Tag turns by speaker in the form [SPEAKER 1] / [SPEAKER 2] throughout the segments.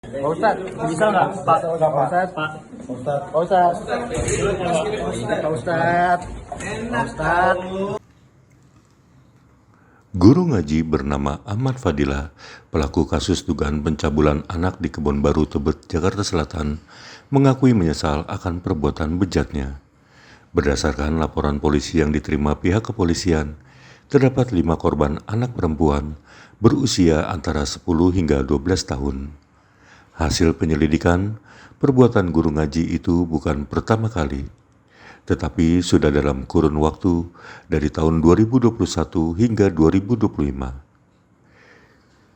[SPEAKER 1] Pak Ustadz, bisa nggak Pak? Pak Ustadz, Pak. Pak Ustadz. Pak Ustadz. Pak Ustadz.
[SPEAKER 2] Guru ngaji bernama Ahmad Fadilah, pelaku kasus dugaan pencabulan anak di Kebon Baru, Tebet, Jakarta Selatan, mengakui menyesal akan perbuatan bejatnya. Berdasarkan laporan polisi yang diterima pihak kepolisian, terdapat 5 korban anak perempuan berusia antara 10 hingga 12 tahun. Hasil penyelidikan, perbuatan guru ngaji itu bukan pertama kali, tetapi sudah dalam kurun waktu dari tahun 2021 hingga 2025.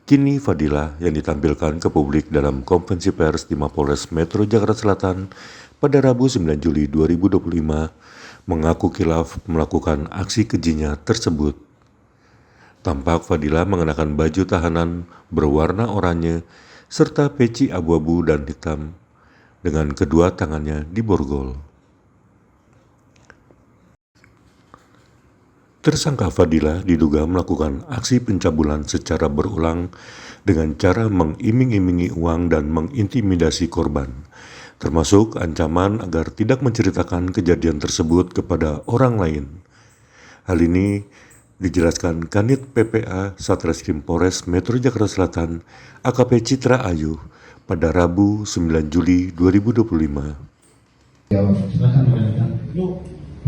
[SPEAKER 2] Kini Fadilah yang ditampilkan ke publik dalam konferensi pers di Mapolres Metro Jakarta Selatan pada Rabu 9 Juli 2025 mengaku khilaf melakukan aksi kejinya tersebut. Tampak Fadilah mengenakan baju tahanan berwarna oranye serta peci abu-abu dan hitam dengan kedua tangannya diborgol. Tersangka Fadilah diduga melakukan aksi pencabulan secara berulang dengan cara mengiming-imingi uang dan mengintimidasi korban, termasuk ancaman agar tidak menceritakan kejadian tersebut kepada orang lain. Hal ini dijelaskan Kanit PPA Satreskrim Polres Metro Jakarta Selatan AKP Citra Ayu pada Rabu 9 Juli 2025.
[SPEAKER 3] Ya, silakan.
[SPEAKER 4] Bu,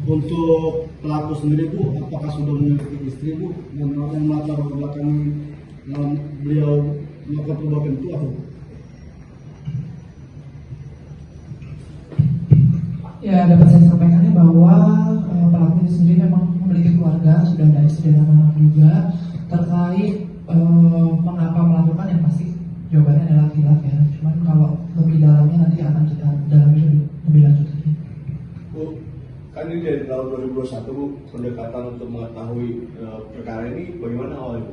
[SPEAKER 4] untuk pelaku sendiri Bu, apakah sudah memiliki istri Bu yang melatar belakangi beliau melakukan perbuatan itu apa Bu?
[SPEAKER 5] Ya, dapat saya sampaikannya bahwa pelaku ini sendiri memang memiliki keluarga, sudah ada istri dan anak juga. Terkait mengapa melakukan, yang pasti jawabannya adalah khilaf ya. Cuman kalau lebih dalamnya nanti akan kita dalami lebih lanjut lagi.
[SPEAKER 4] Bu, kan ini dari tahun 2021 Bu, pendekatan untuk mengetahui perkara ini bagaimana awalnya Bu?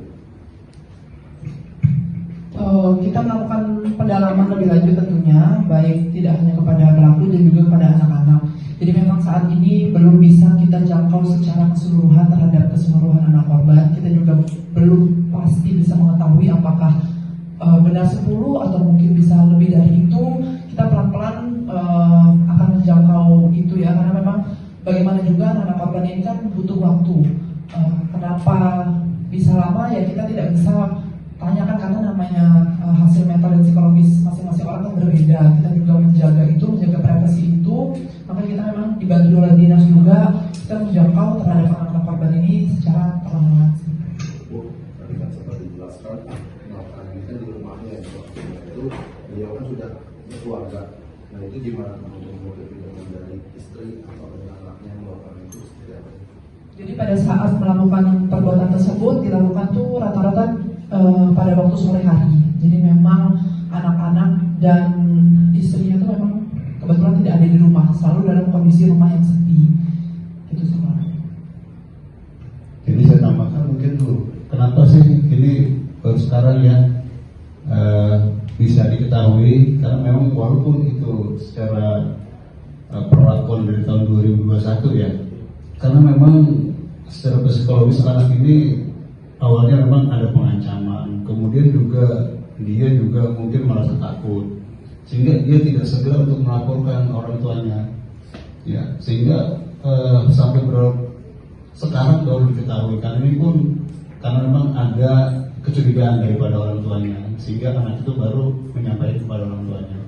[SPEAKER 5] Kita melakukan pendalaman lebih lanjut tentunya, baik tidak hanya kepada pelaku dan juga kepada anak-anak. Jadi memang saat ini belum bisa kita jangkau secara keseluruhan terhadap keseluruhan anak korban. Kita juga belum pasti bisa mengetahui apakah benar 10 atau mungkin bisa lebih dari itu. Kita pelan-pelan akan menjangkau itu ya, karena memang bagaimana juga anak korban ini kan butuh waktu. Kenapa bisa lama ya, kita tidak bisa tanyakan karena namanya hasil mental dan psikologis masing-masing orang kan berbeda. Kita juga menjaga itu, menjaga privasi itu. Makanya kita memang dibantu oleh dinas juga, kita menjangkau terhadap anak-anak korban ini secara perlahan.
[SPEAKER 3] Bu, tadi kan sempat dijelaskan, melakukan ini kan di rumahnya itu beliau kan sudah berkeluarga. Nah itu gimana untuk motivasi dari istri atau dari anaknya melakukan itu seperti apa?
[SPEAKER 5] Jadi pada saat melakukan perbuatan tersebut dilakukan tuh rata-rata pada waktu sore hari. Jadi memang anak-anak dan istrinya itu memang kebetulan tidak ada di rumah, selalu dalam kondisi rumah yang sepi. Gitu semua.
[SPEAKER 3] Jadi saya tambahkan mungkin dulu, kenapa sih ini baru sekarang ya bisa diketahui? Karena memang walaupun itu secara perlakuan dari tahun 2021 ya, karena memang secara psikologis anak ini awalnya memang ada pengancaman, kemudian juga dia juga mungkin merasa takut, sehingga dia tidak segera untuk melaporkan orang tuanya, ya sehingga sampai sekarang baru diketahui. Karena ini pun karena memang ada kecurigaan daripada orang tuanya, sehingga anak itu baru menyampaikan kepada orang tuanya,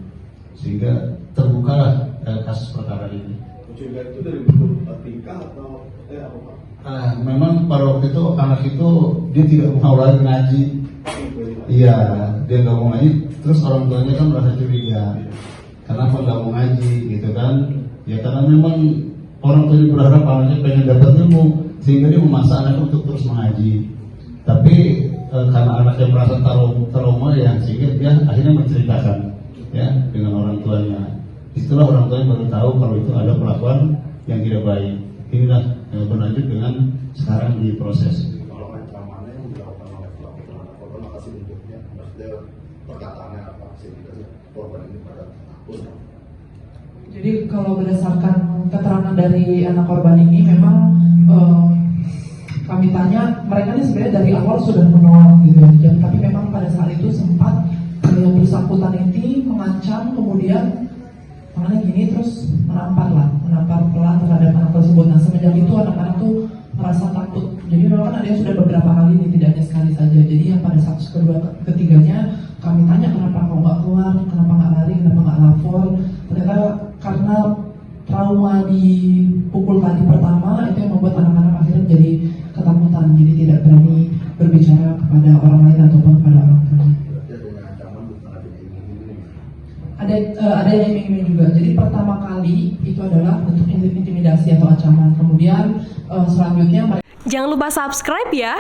[SPEAKER 3] sehingga terbukalah kasus perkara ini.
[SPEAKER 4] Kecurigaan itu dari bentuk tingkah atau apa Pak?
[SPEAKER 3] Memang pada waktu itu anak itu dia tidak mau lagi ngaji. Iya, dia nggak mau ngaji. Terus orang tuanya kan merasa curiga. Kenapa nggak mau ngaji, gitu kan? Ya karena memang orang tuanya berharap anaknya pengen dapat ilmu, sehingga dia memaksa anaknya untuk terus mengaji. Tapi karena anaknya merasa trauma ya, sehingga dia akhirnya menceritakan ya dengan orang tuanya. Itulah orang tuanya baru tahu kalau itu ada perlakuan yang tidak baik. Inilah yang berlanjut dengan sekarang di proses.
[SPEAKER 6] Kalau ancamannya yang dilakukan oleh pelaku terhadap korban, apa sih bentuknya? Maksudnya perkataannya apa sih? Korban ini pada takut.
[SPEAKER 5] Jadi kalau berdasarkan keterangan dari anak korban ini memang kami tanya, mereka ini sebenarnya dari awal sudah menolak gitu ya. Tapi memang pada saat itu sempat yang bersangkutan ini kemudian tangannya gini terus menampar pelan terhadap anak tersebut. Nah semenjak itu anak-anak tuh merasa takut. Jadi memang kan ada yang sudah beberapa kali nih, tidak hanya sekali saja. Jadi yang pada saat ketiganya kami tanya kenapa kau nggak keluar, kenapa nggak lari, kenapa nggak lapor. Ternyata karena trauma di pukul tadi pertama itu yang membuat anak-anak akhirnya jadi ketakutan, jadi tidak berani berbicara kepada orang lain ataupun kepada orang tuanya. Ada yang iming-iming juga. Jadi pertama kali itu adalah bentuk intimidasi atau ancaman. Kemudian selanjutnya
[SPEAKER 7] jangan lupa subscribe ya.